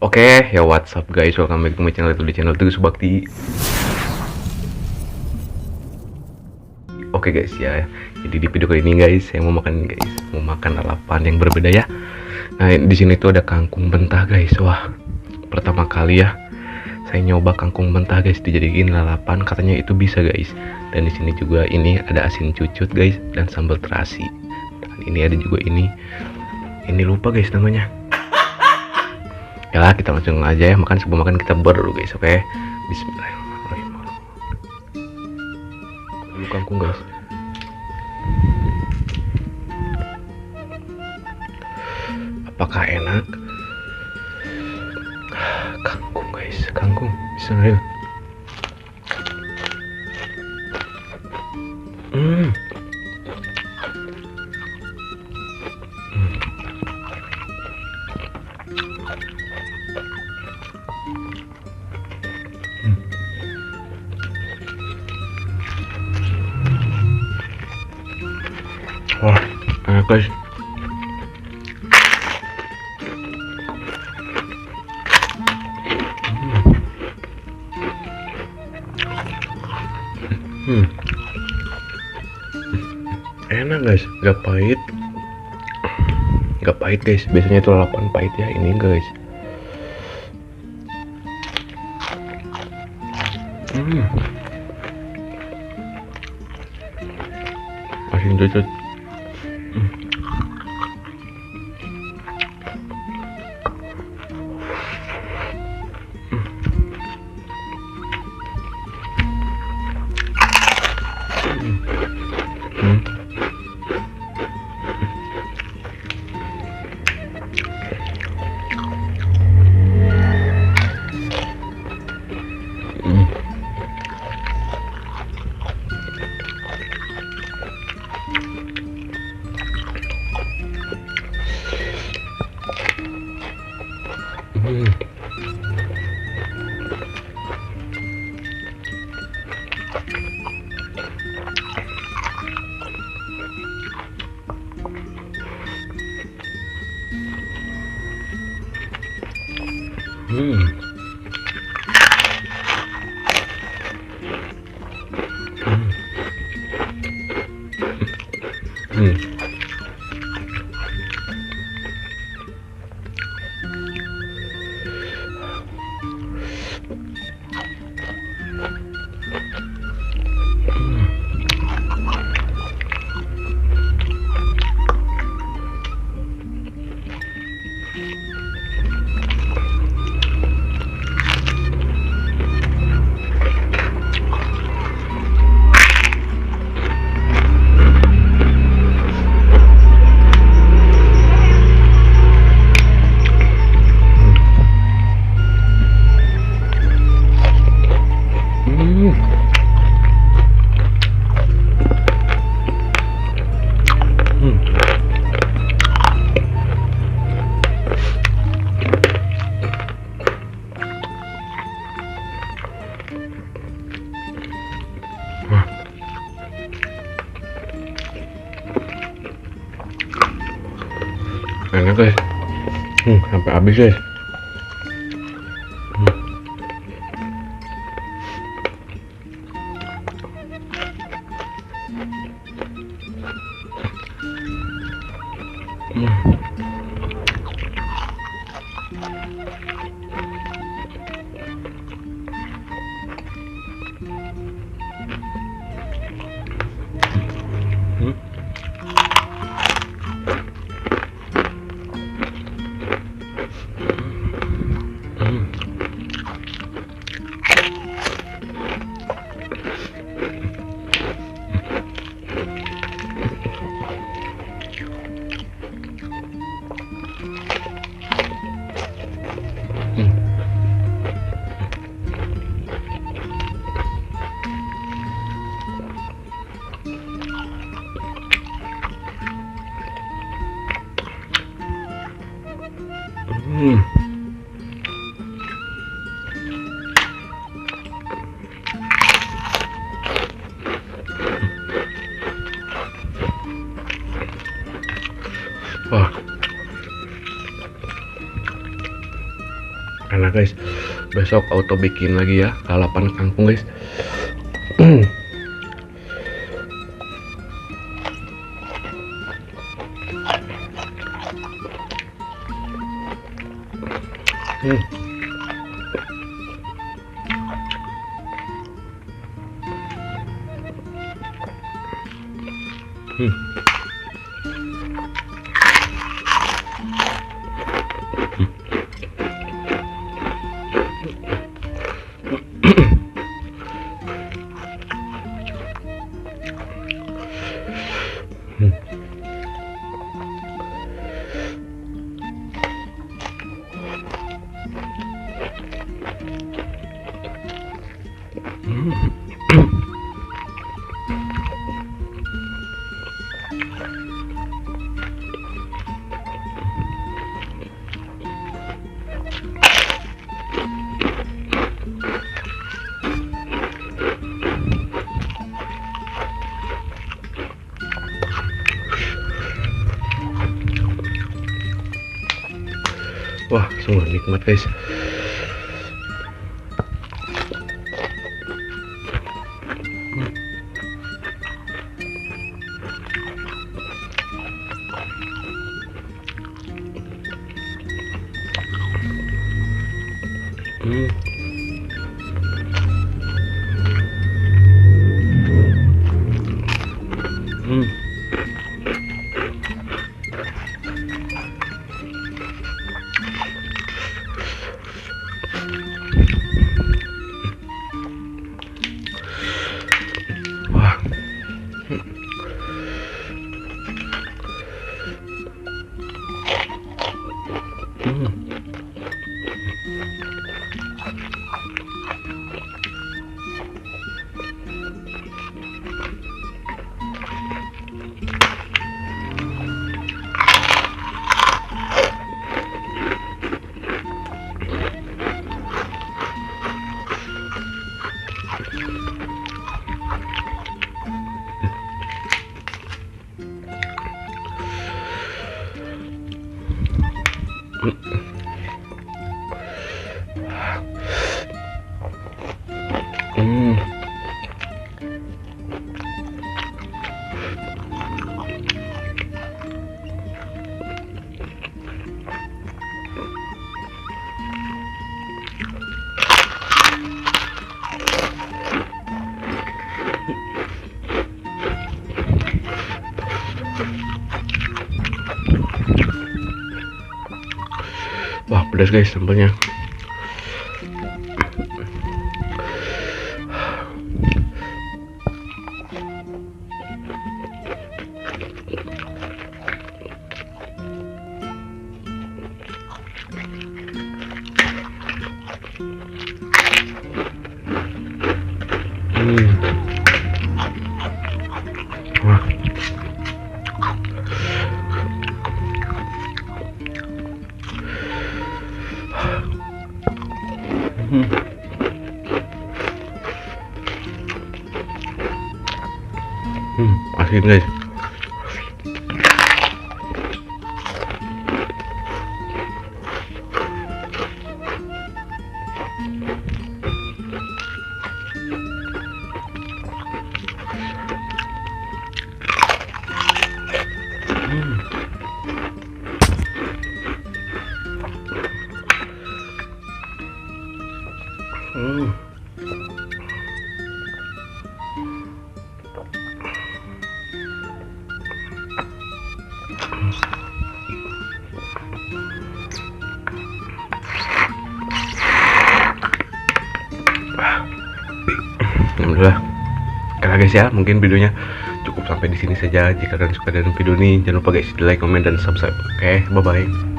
Oke, ya what's up guys, welcome back to my channel, itu di channel Teguh Subakti. Oke guys ya, jadi di video kali ini guys, saya mau makan lalapan yang berbeda ya. Nah di sini tuh ada kangkung mentah guys, wah pertama kali ya saya nyoba kangkung mentah guys dijadiin lalapan, katanya itu bisa guys. Dan di sini juga ini ada asin cucut guys dan sambal terasi. Dan ini ada juga ini lupa guys namanya. Ya kita langsung aja ya makan, sebelum makan kita dulu guys. Oke, bismillahirrahmanirrahim. Dulu kangkung guys. Apakah enak? Kangkung guys, kangkung bismillah. Wah, enak guys. Enak guys, gak pahit guys. Biasanya itu lalapan pahit ya, ini guys. Asin cucut. Enak guys, sampai habis guys. Karena guys, besok auto bikin lagi ya lalapan kangkung guys. Wah, sungguh nikmat guys. Wah. Wah, pedas guys sambalnya. Wah. Asin guys. Alhamdulillah. Oke guys ya, mungkin videonya cukup sampai di sini saja. Jika kalian suka dengan video ini, jangan lupa guys di like, komen, dan subscribe. Oke, bye bye.